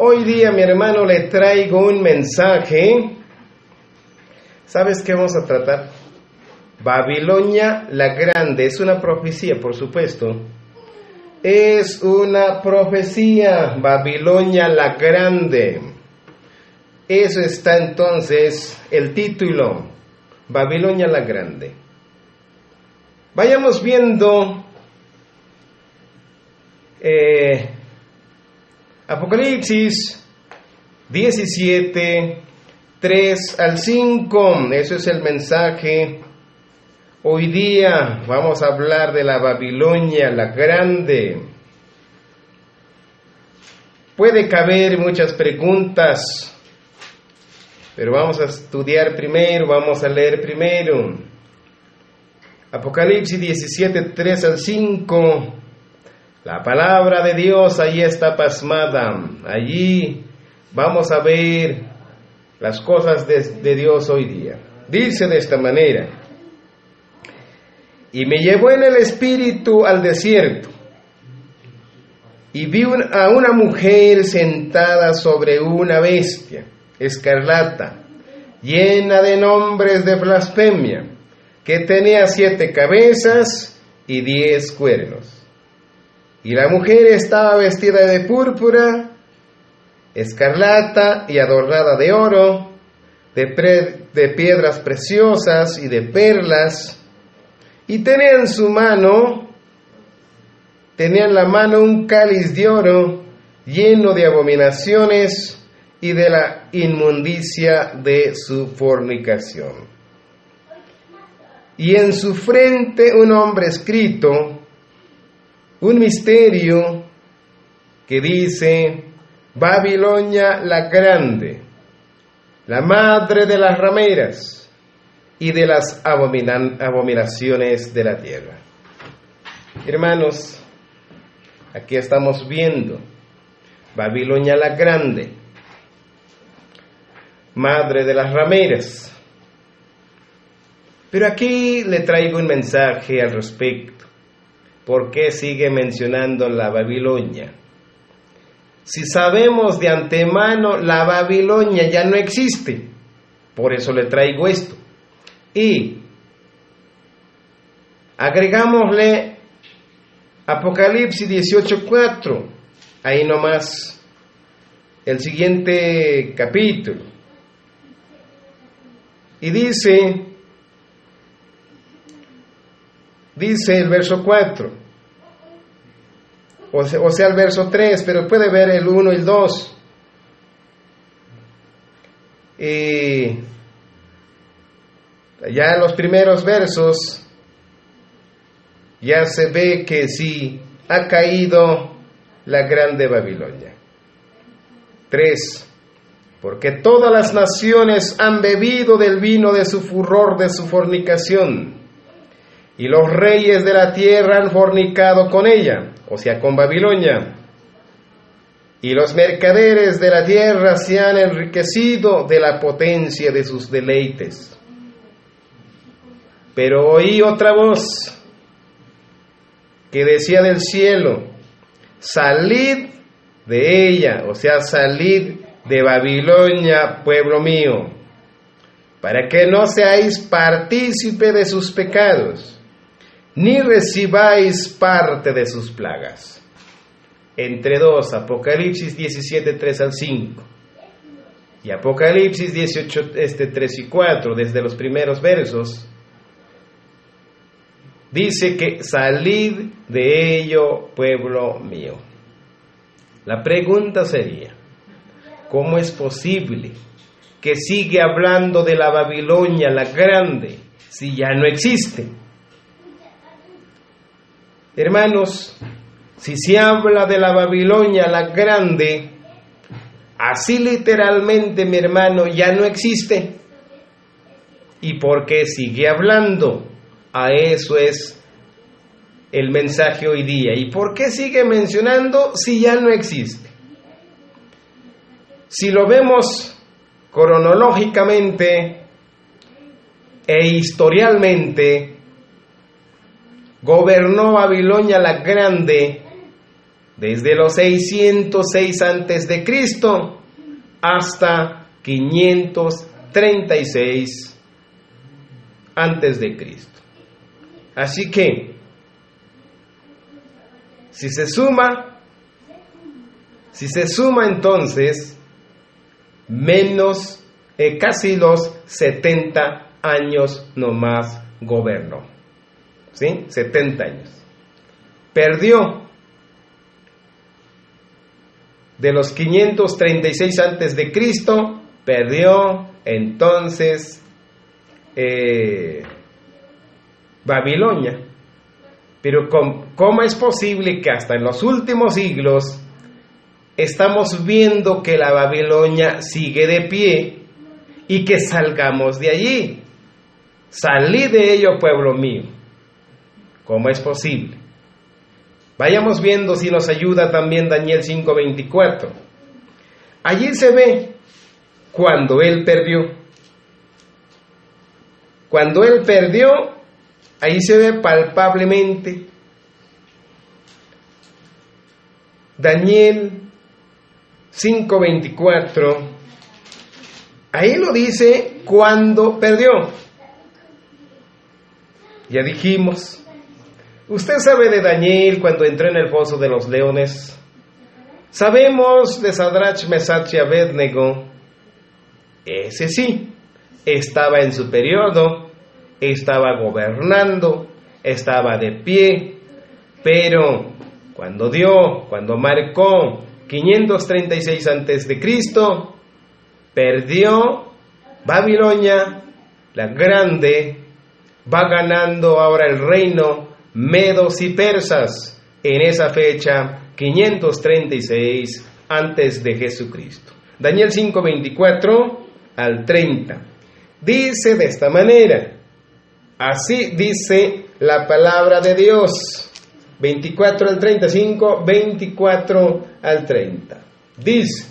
Hoy día, mi hermano, le traigo un mensaje. ¿Sabes qué vamos a tratar? Babilonia la Grande. Es una profecía, por supuesto. Es una profecía. Babilonia la Grande. Eso está entonces el título. Babilonia la Grande. Vayamos viendo Apocalipsis 17, 3 al 5. Eso es el mensaje. Hoy día vamos a hablar de la Babilonia la Grande. Puede caber muchas preguntas, pero vamos a estudiar primero, vamos a leer primero. Apocalipsis 17, 3 al 5. La palabra de Dios allí está pasmada. Allí vamos a ver las cosas de Dios hoy día. Dice de esta manera: y me llevó en el espíritu al desierto, y vi a una mujer sentada sobre una bestia escarlata, llena de nombres de blasfemia, que tenía 7 cabezas y 10 cuernos. Y la mujer estaba vestida de púrpura, escarlata y adornada de oro, de piedras preciosas y de perlas, y tenía en la mano un cáliz de oro lleno de abominaciones y de la inmundicia de su fornicación. Y en su frente un nombre escrito, un misterio que dice: Babilonia la Grande, la madre de las rameras y de las abominaciones de la tierra. Hermanos, aquí estamos viendo Babilonia la Grande, madre de las rameras. Pero aquí le traigo un mensaje al respecto. ¿Por qué sigue mencionando la Babilonia? Si sabemos de antemano, la Babilonia ya no existe. Por eso le traigo esto. Y agregámosle Apocalipsis 18:4. Ahí nomás el siguiente capítulo. Y dice el verso 4, o sea el verso 3, pero puede ver el 1 y el 2. Y ya en los primeros versos ya se ve que sí ha caído la grande Babilonia. 3. Porque todas las naciones han bebido del vino de su furor, de su fornicación, y los reyes de la tierra han fornicado con ella, o sea, con Babilonia. Y los mercaderes de la tierra se han enriquecido de la potencia de sus deleites. Pero oí otra voz que decía del cielo: salid de ella, o sea, salid de Babilonia, pueblo mío, para que no seáis partícipe de sus pecados, ni recibáis parte de sus plagas. Entre dos, Apocalipsis 17, 3 al 5. Y Apocalipsis 18, 3 y 4, desde los primeros versos, dice que salid de ello, pueblo mío. La pregunta sería: ¿cómo es posible que sigue hablando de la Babilonia la Grande si ya no existe? Hermanos, si se habla de la Babilonia la Grande, así literalmente, mi hermano, ya no existe. ¿Y por qué sigue hablando? A eso es el mensaje hoy día. ¿Y por qué sigue mencionando si ya no existe? Si lo vemos cronológicamente e historialmente, gobernó Babilonia la Grande desde los 606 antes de Cristo hasta 536 antes de Cristo. Así que si se suma entonces menos casi los 70 años nomás gobernó. ¿Sí? 70 años. Perdió de los 536 antes de Cristo, perdió entonces Babilonia. Pero ¿cómo es posible que hasta en los últimos siglos estamos viendo que la Babilonia sigue de pie y que salgamos de allí? Salí de ello, pueblo mío. ¿Cómo es posible? Vayamos viendo si nos ayuda también Daniel 5:24. Allí se ve cuando él perdió. Cuando él perdió, ahí se ve palpablemente. Daniel 5:24. Ahí lo dice cuando perdió. Ya dijimos. Usted sabe de Daniel cuando entró en el foso de los leones. Sabemos de Sadrach, Mesach y Abednego. Ese sí, estaba en su periodo, estaba gobernando, estaba de pie, pero cuando marcó 536 antes de Cristo, perdió Babilonia, la grande, va ganando ahora el reino medos y persas en esa fecha 536 antes de Jesucristo. Daniel 5:24 al 30 dice de esta manera, así dice la palabra de Dios. 24 al 35, 24 al 30 dice: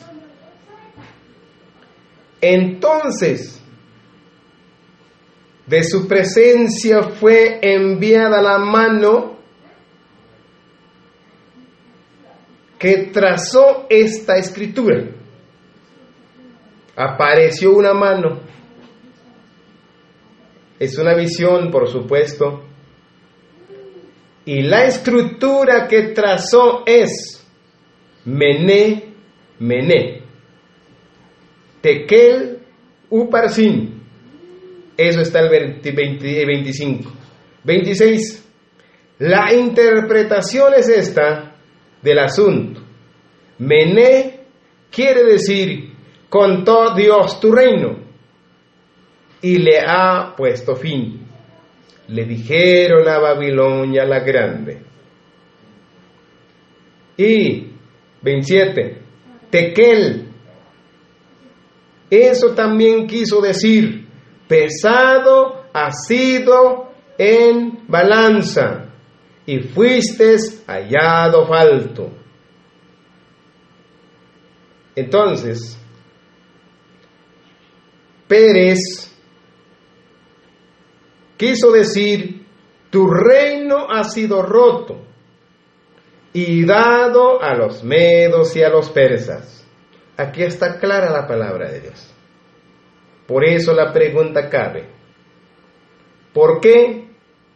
entonces de su presencia fue enviada la mano que trazó esta escritura. Apareció una mano. Es una visión, por supuesto. Y la escritura que trazó es Mené, Mené, Tekel, Uparsin. Eso está el 25. 26. La interpretación es esta del asunto. Mené quiere decir, contó Dios tu reino y le ha puesto fin. Le dijeron a Babilonia la grande. Y 27. Tekel. Eso también quiso decir, pesado ha sido en balanza y fuiste hallado falto. Entonces, Pérez quiso decir, tu reino ha sido roto y dado a los medos y a los persas. Aquí está clara la palabra de Dios. Por eso la pregunta cabe, ¿por qué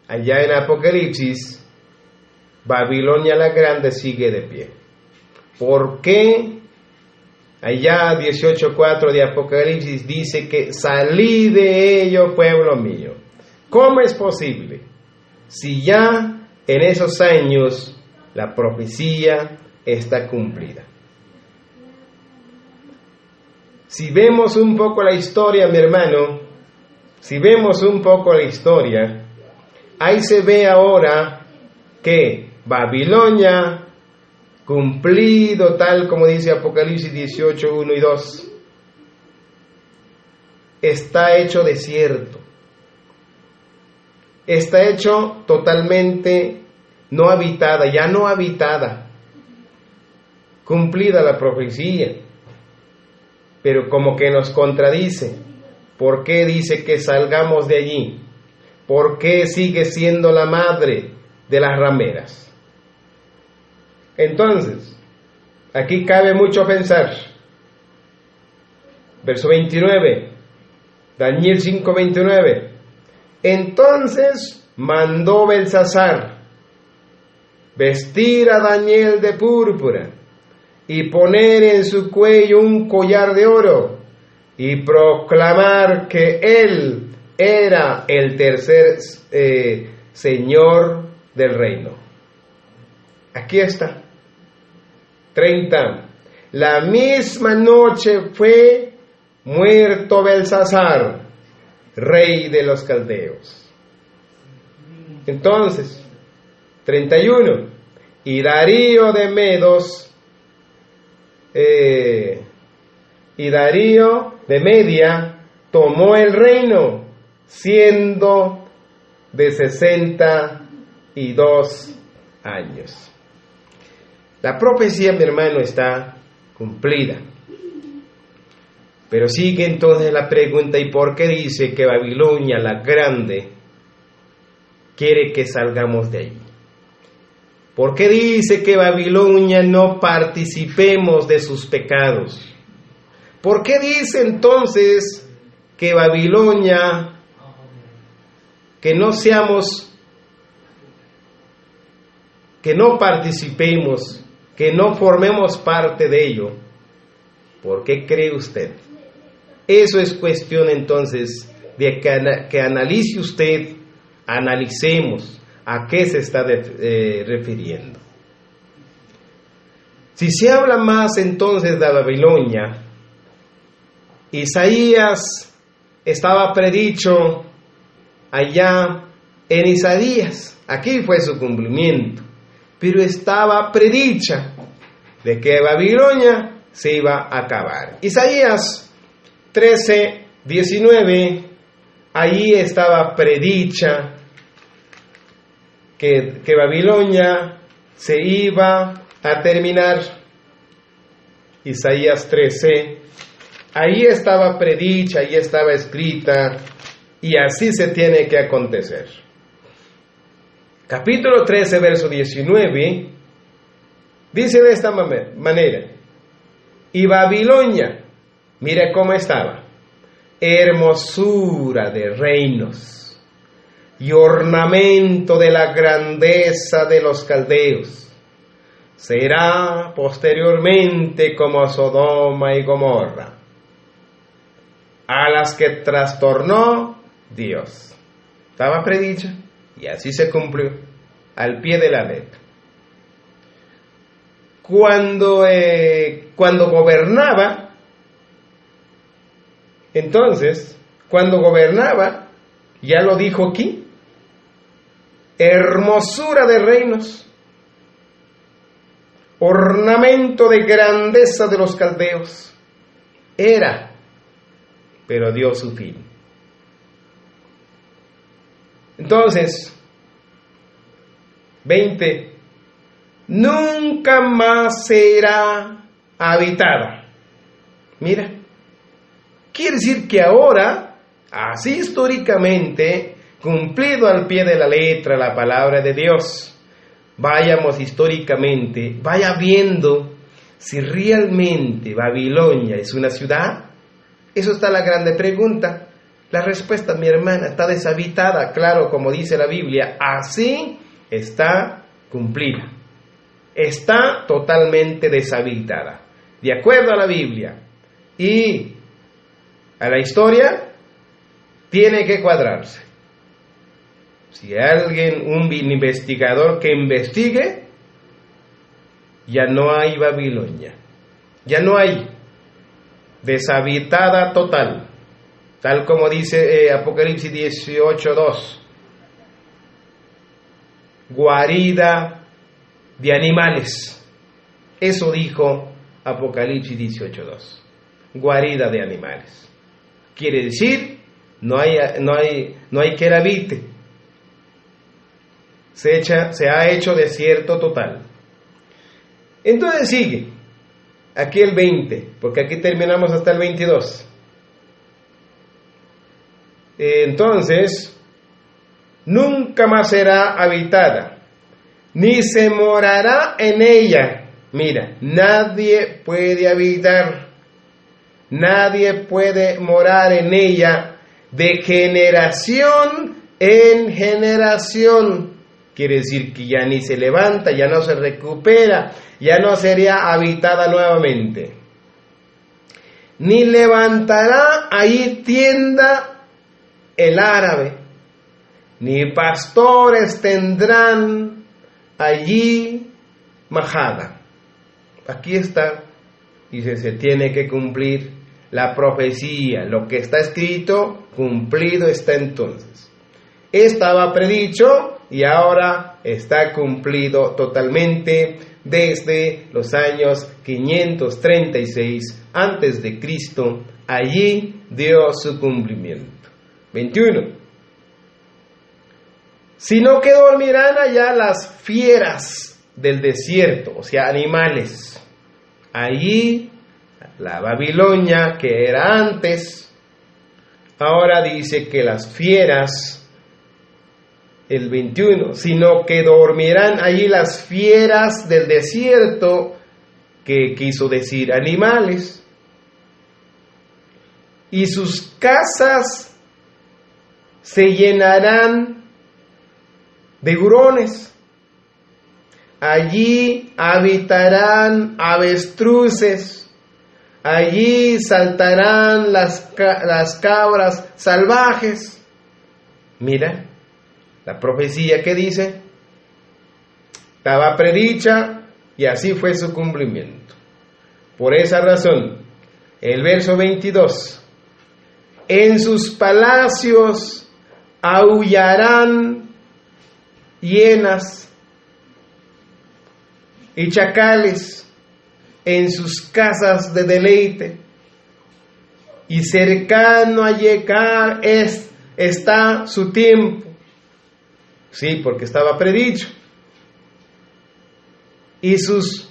allá en Apocalipsis Babilonia la grande sigue de pie? ¿Por qué allá 18:4 de Apocalipsis dice que salí de ello, pueblo mío? ¿Cómo es posible? Si ya en esos años la profecía está cumplida. Si vemos un poco la historia, mi hermano, si vemos un poco la historia, ahí se ve ahora que Babilonia, cumplido tal como dice Apocalipsis 18:1 y 2, está hecho desierto. Está hecho totalmente no habitada, ya no habitada. Cumplida la profecía. Pero como que nos contradice. ¿Por qué dice que salgamos de allí? ¿Por qué sigue siendo la madre de las rameras? Entonces, aquí cabe mucho pensar. Verso 29, Daniel 5:29. Entonces mandó Belsasar vestir a Daniel de púrpura y poner en su cuello un collar de oro y proclamar que él era el tercer señor del reino. Aquí está. 30. La misma noche fue muerto Belsasar, rey de los caldeos. Entonces, 31. Y Darío de Medos, y Darío de Media tomó el reino, siendo de 62 años. La profecía, mi hermano, está cumplida. Pero sigue entonces la pregunta: ¿y por qué dice que Babilonia la grande quiere que salgamos de allí? ¿Por qué dice que Babilonia no participemos de sus pecados? ¿Por qué dice entonces que Babilonia, que no seamos, que no participemos, que no formemos parte de ello? ¿Por qué cree usted? Eso es cuestión entonces de que analice usted, analicemos a qué se está refiriendo. Si se habla más entonces de Babilonia, Isaías estaba predicho allá en Isaías, aquí fue su cumplimiento, pero estaba predicha de que Babilonia se iba a acabar. Isaías 13:19, ahí estaba predicha que Babilonia se iba a terminar. Isaías 13, ahí estaba predicha, ahí estaba escrita, y así se tiene que acontecer. Capítulo 13, verso 19, dice de esta manera: y Babilonia, mire cómo estaba, hermosura de reinos y ornamento de la grandeza de los caldeos, será posteriormente como Sodoma y Gomorra, a las que trastornó Dios. Estaba predicha y así se cumplió al pie de la letra. Cuando gobernaba, entonces, cuando gobernaba, ya lo dijo aquí, hermosura de reinos, ornamento de grandeza de los caldeos, era, pero dio su fin. Entonces, 20, nunca más será habitada. Mira, quiere decir que ahora, así históricamente, cumplido al pie de la letra la palabra de Dios, vayamos históricamente, vaya viendo si realmente Babilonia es una ciudad. Eso está la grande pregunta. La respuesta, mi hermana, está deshabitada, claro, como dice la Biblia, así está cumplida. Está totalmente deshabitada, de acuerdo a la Biblia. Y a la historia tiene que cuadrarse. Si alguien, un investigador que investigue, ya no hay Babilonia, ya no hay, deshabitada total, tal como dice Apocalipsis 18:2, guarida de animales. Eso dijo Apocalipsis 18:2, guarida de animales. Quiere decir, no hay que la habite. Se ha hecho desierto total. Entonces sigue, aquí el 20, porque aquí terminamos hasta el 22. Entonces, nunca más será habitada, ni se morará en ella. Mira, nadie puede habitar, nadie puede morar en ella de generación en generación. Quiere decir que ya ni se levanta, ya no se recupera, ya no sería habitada nuevamente. Ni levantará ahí tienda el árabe, ni pastores tendrán allí majada. Aquí está, dice, se tiene que cumplir la profecía, lo que está escrito, cumplido está entonces. Estaba predicho y ahora está cumplido totalmente desde los años 536 antes de Cristo. Allí dio su cumplimiento. 21. Sino que dormirán allá las fieras del desierto, o sea, animales. Allí la Babilonia que era antes, ahora dice que las fieras, el 21, sino que dormirán allí las fieras del desierto, que quiso decir animales, y sus casas se llenarán de hurones. Allí habitarán avestruces, allí saltarán las cabras salvajes. Mira, la profecía que dice, estaba predicha y así fue su cumplimiento. Por esa razón, el verso 22, en sus palacios aullarán hienas y chacales, en sus casas de deleite, y cercano a llegar está su tiempo. Sí, porque estaba predicho. Y sus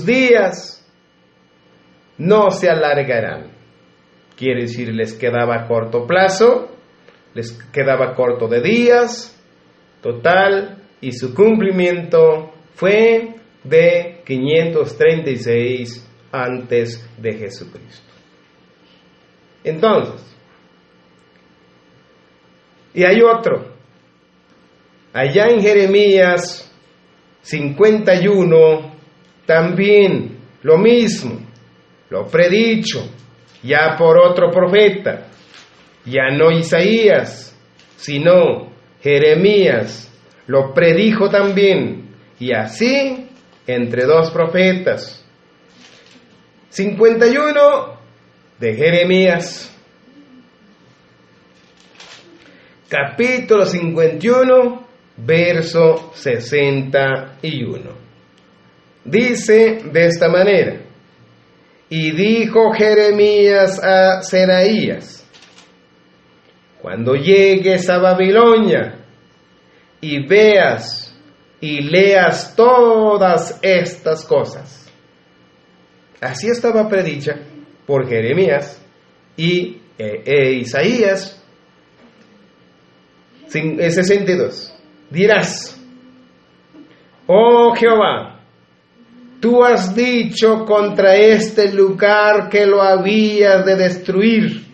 días no se alargarán. Quiere decir, les quedaba corto plazo, les quedaba corto de días, total, y su cumplimiento fue de 536 antes de Jesucristo. Entonces, y hay otro, allá en Jeremías 51, también lo mismo, lo predicho, ya por otro profeta, ya no Isaías, sino Jeremías, lo predijo también, y así entre dos profetas. 51 de Jeremías, capítulo 51, verso 61. Dice de esta manera: y dijo Jeremías a Seraías, cuando llegues a Babilonia y veas y leas todas estas cosas. Así estaba predicha por Jeremías y Isaías. 62. Dirás: oh Jehová, tú has dicho contra este lugar que lo habías de destruir,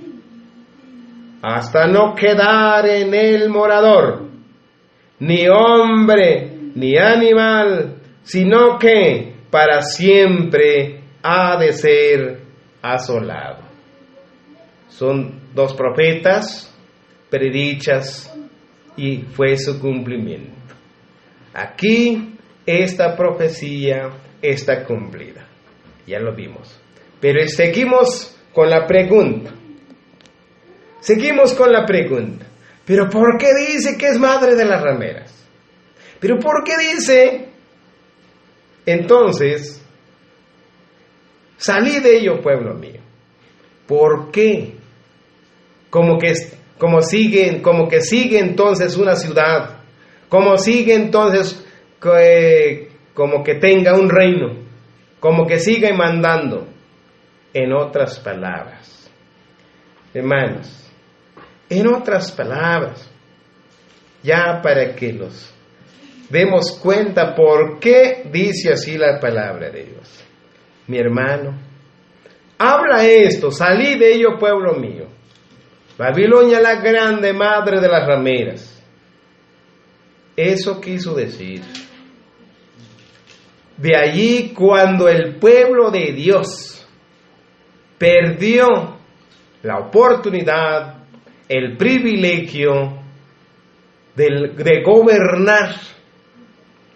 hasta no quedar en él morador, ni hombre, ni animal, sino que para siempre ha de ser asolado. Son dos profetas, predichas, y fue su cumplimiento. Aquí esta profecía está cumplida. Ya lo vimos. Pero seguimos con la pregunta. ¿Pero por qué dice que es madre de las rameras? ¿Pero por qué dice? Entonces, salí de ello, pueblo mío. ¿Por qué? Como que sigue entonces una ciudad, como sigue entonces como que tenga un reino, como que sigue mandando. En otras palabras, hermanos, ya para que los demos cuenta por qué dice así la palabra de Dios. Mi hermano, habla esto, salid de ello, pueblo mío. Babilonia la grande, madre de las rameras. Eso quiso decir. De allí cuando el pueblo de Dios perdió la oportunidad, el privilegio de gobernar,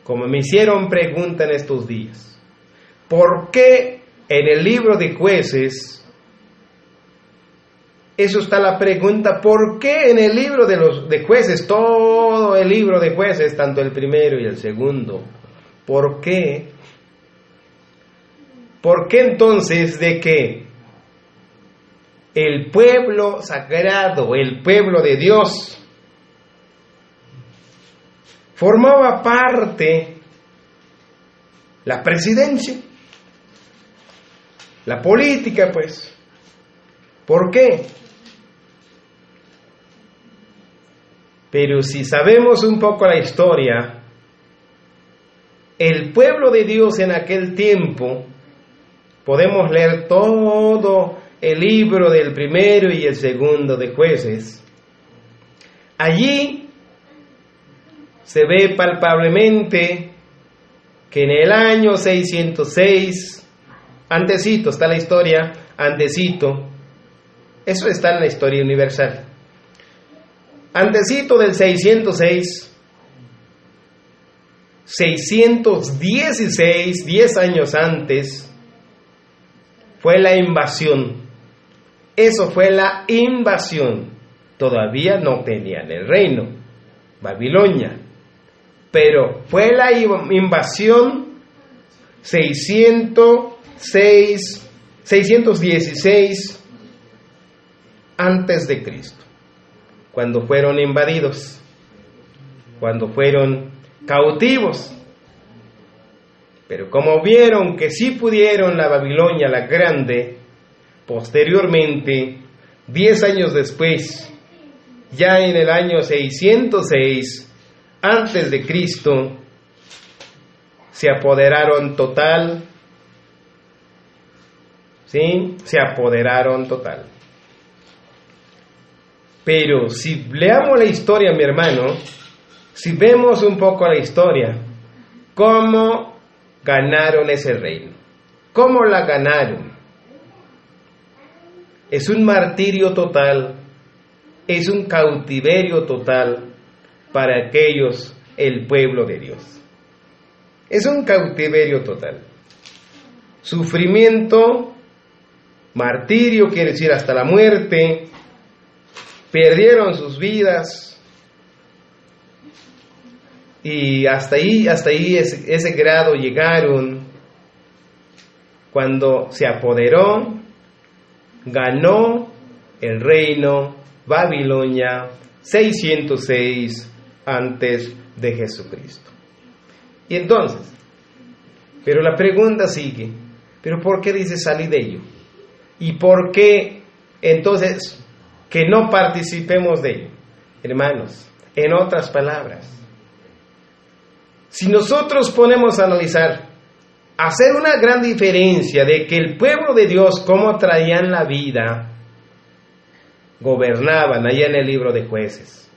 como me hicieron pregunta en estos días. ¿Por qué en el libro de Jueces? Eso está la pregunta. ¿Por qué en el libro de Jueces, todo el libro de Jueces, tanto el primero y el segundo? ¿Por qué? ¿Por qué entonces de que el pueblo sagrado, el pueblo de Dios, formaba parte la presidencia, la política, pues? ¿Por qué? Pero si sabemos un poco la historia, el pueblo de Dios en aquel tiempo, podemos leer todo el libro del primero y el segundo de Jueces. Allí se ve palpablemente que en el año 606, antecito, está la historia, antecito, eso está en la historia universal. Antecito del 606, 616, 10 años antes, fue la invasión. Eso fue la invasión. Todavía no tenían el reino, Babilonia. Pero fue la invasión 616 antes de Cristo, cuando fueron invadidos, cuando fueron cautivos. Pero como vieron que sí pudieron la Babilonia la grande, posteriormente, 10 años después, ya en el año 606 antes de Cristo, se apoderaron total, ¿sí? Se apoderaron total. Pero si leamos la historia, mi hermano, si vemos un poco la historia, ¿cómo ganaron ese reino? ¿Cómo la ganaron? Es un martirio total, es un cautiverio total para aquellos, el pueblo de Dios. Es un cautiverio total. Sufrimiento, martirio, quiere decir hasta la muerte. Perdieron sus vidas. Y hasta ahí ese grado llegaron cuando se apoderó, ganó el reino Babilonia 606 antes de Jesucristo. Y entonces, pero la pregunta sigue, ¿pero por qué dice salir de ello? ¿Y por qué entonces que no participemos de ello? Hermanos, en otras palabras, si nosotros ponemos a analizar, hacer una gran diferencia de que el pueblo de Dios, cómo traían la vida, gobernaban allá en el libro de Jueces,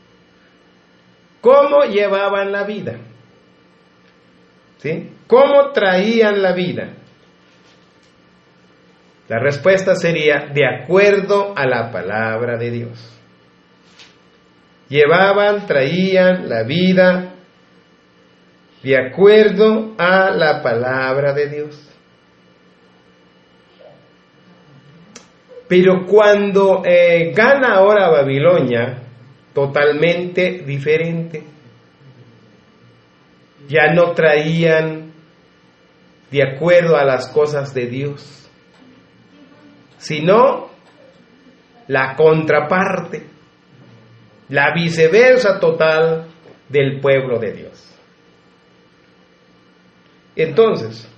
cómo llevaban la vida, ¿sí? ¿Cómo traían la vida? La respuesta sería de acuerdo a la palabra de Dios. Llevaban, traían la vida de acuerdo a la palabra de Dios. Pero cuando gana ahora Babilonia, totalmente diferente. Ya no traían de acuerdo a las cosas de Dios, sino la contraparte, la viceversa total del pueblo de Dios. Entonces,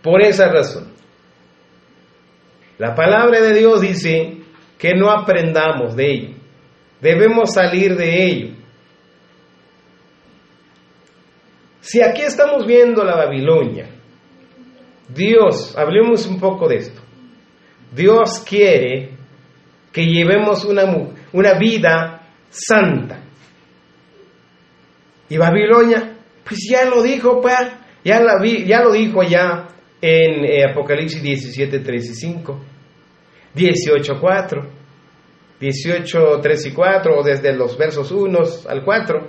por esa razón, la palabra de Dios dice que no aprendamos de ello, debemos salir de ello. Si aquí estamos viendo la Babilonia, Dios, hablemos un poco de esto. Dios quiere que llevemos una vida santa. Y Babilonia, pues ya lo dijo, ya lo dijo allá en Apocalipsis 17, 3 y 5, 18, 4, 18, 3 y 4, o desde los versos 1 al 4.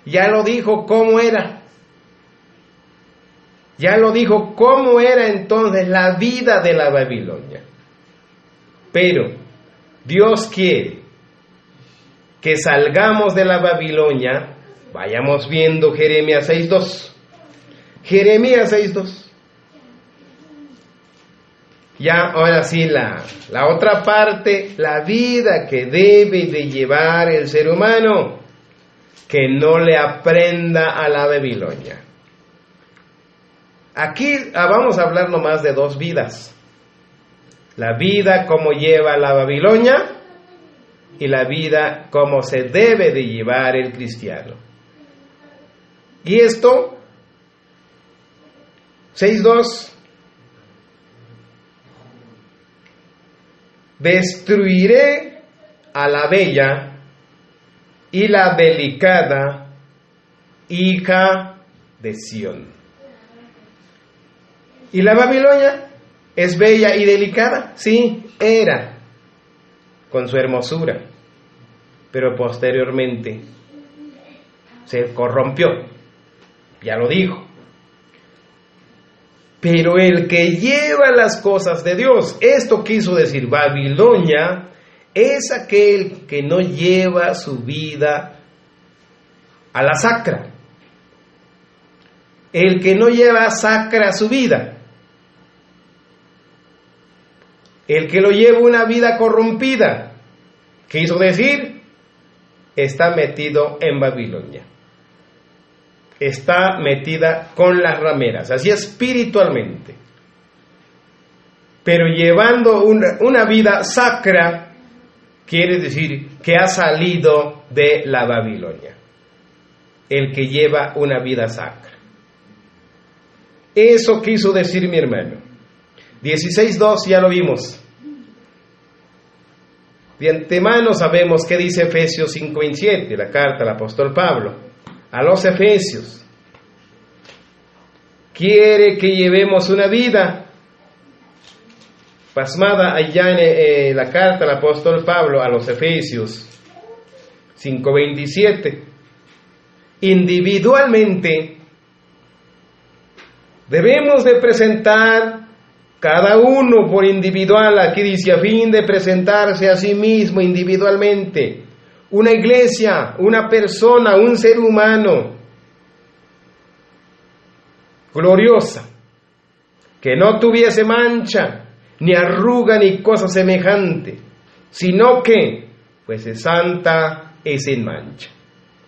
Ya lo dijo cómo era. Ya lo dijo cómo era entonces la vida de la Babilonia. Pero Dios quiere que salgamos de la Babilonia. Vayamos viendo Jeremías 6:2. Jeremías 6:2. Ya, ahora sí, la otra parte, la vida que debe de llevar el ser humano, que no le aprenda a la Babilonia. Aquí vamos a hablar nomás de dos vidas. La vida como lleva la Babilonia y la vida como se debe de llevar el cristiano. Y esto, 6:2, destruiré a la bella y la delicada hija de Sión. ¿Y la Babilonia es bella y delicada? Sí, era, con su hermosura, pero posteriormente se corrompió, ya lo dijo. Pero el que lleva las cosas de Dios, esto quiso decir, Babilonia es aquel que no lleva su vida a la sacra. El que no lleva sacra su vida. El que lo lleva una vida corrompida, quiso decir, está metido en Babilonia. Está metida con las rameras, así espiritualmente. Pero llevando una vida sacra, quiere decir que ha salido de la Babilonia. El que lleva una vida sacra. Eso quiso decir mi hermano. 16:2 ya lo vimos. De antemano sabemos qué dice Efesios 5:27, la carta del apóstol Pablo a los Efesios. Quiere que llevemos una vida pasmada allá en la carta del apóstol Pablo a los Efesios 5:27. Individualmente debemos de presentar cada uno por individual, aquí dice, a fin de presentarse a sí mismo individualmente, una iglesia, una persona, un ser humano gloriosa, que no tuviese mancha, ni arruga, ni cosa semejante, sino que fuese santa y sin mancha.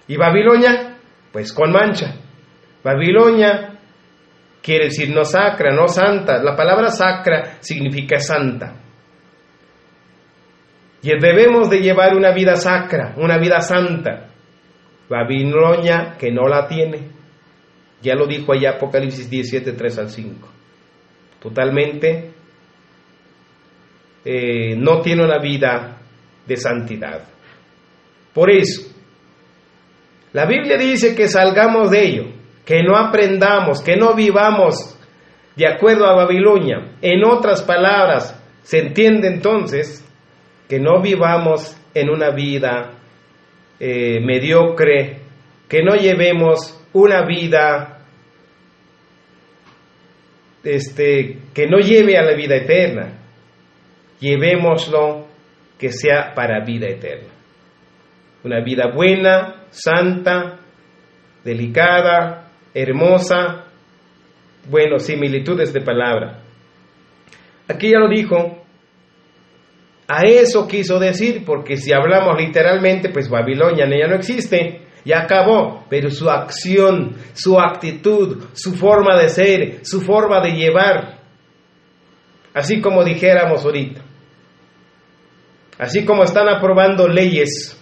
Y Babilonia, pues con mancha. Babilonia quiere decir no sacra, no santa. La palabra sacra significa santa. Y debemos de llevar una vida sacra, una vida santa. Babilonia que no la tiene. Ya lo dijo allá Apocalipsis 17, 3 al 5. Totalmente no tiene una vida de santidad. Por eso, la Biblia dice que salgamos de ello, que no aprendamos, que no vivamos de acuerdo a Babilonia. En otras palabras, se entiende entonces que no vivamos en una vida mediocre, que no llevemos una vida que no lleve a la vida eterna. Llevémoslo que sea para vida eterna. Una vida buena, santa, delicada, hermosa, bueno, similitudes de palabra. Aquí ya lo dijo, a eso quiso decir, porque si hablamos literalmente, pues Babilonia ya no existe, ya acabó, pero su acción, su actitud, su forma de ser, su forma de llevar, así como dijéramos ahorita, así como están aprobando leyes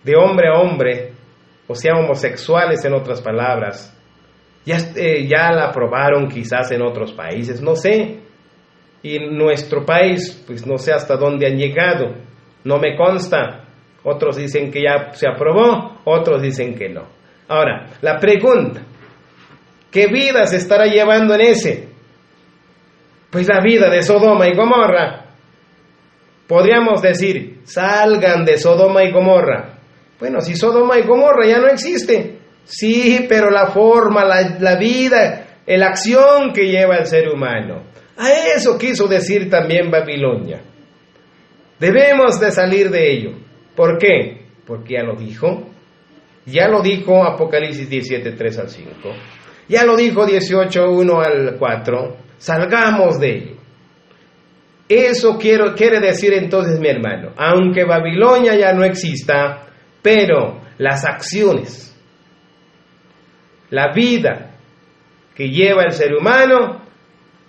de hombre a hombre, o sea, homosexuales en otras palabras. Ya la aprobaron quizás en otros países, no sé. Y en nuestro país, pues no sé hasta dónde han llegado, no me consta. Otros dicen que ya se aprobó, otros dicen que no. Ahora, la pregunta, ¿qué vida se estará llevando en ese? Pues la vida de Sodoma y Gomorra. Podríamos decir, salgan de Sodoma y Gomorra. Bueno, si Sodoma y Gomorra ya no existe. Sí, pero la forma, la vida, la acción que lleva el ser humano. A eso quiso decir también Babilonia. Debemos de salir de ello. ¿Por qué? Porque ya lo dijo. Ya lo dijo Apocalipsis 17, 3 al 5. Ya lo dijo 18, 1 al 4. Salgamos de ello. Eso quiere decir entonces, mi hermano, aunque Babilonia ya no exista, pero las acciones, la vida que lleva el ser humano,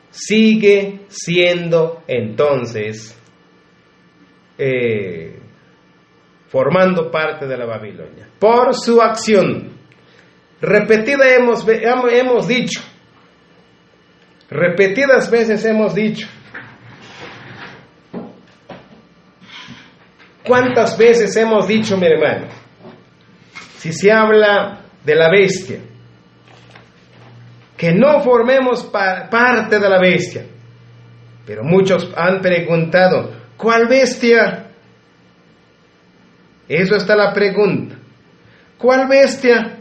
sigue siendo entonces formando parte de la Babilonia. Por su acción, repetida hemos dicho, repetidas veces hemos dicho. ¿Cuántas veces hemos dicho, mi hermano? Si se habla de la bestia, que no formemos parte de la bestia. Pero muchos han preguntado, ¿cuál bestia? Eso está la pregunta. ¿Cuál bestia?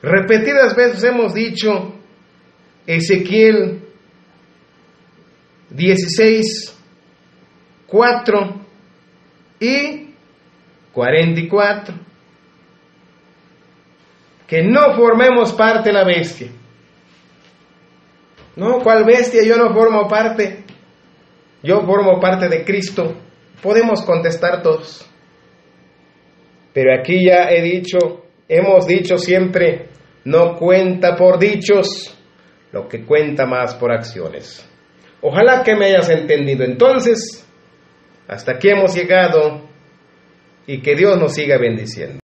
Repetidas veces hemos dicho, Ezequiel 16, 4 y 44. Que no formemos parte de la bestia. No, ¿cuál bestia? Yo no formo parte. Yo formo parte de Cristo. Podemos contestar todos. Pero aquí ya hemos dicho siempre, no cuenta por dichos, lo que cuenta más por acciones. Ojalá que me hayas entendido. Entonces, hasta aquí hemos llegado y que Dios nos siga bendiciendo.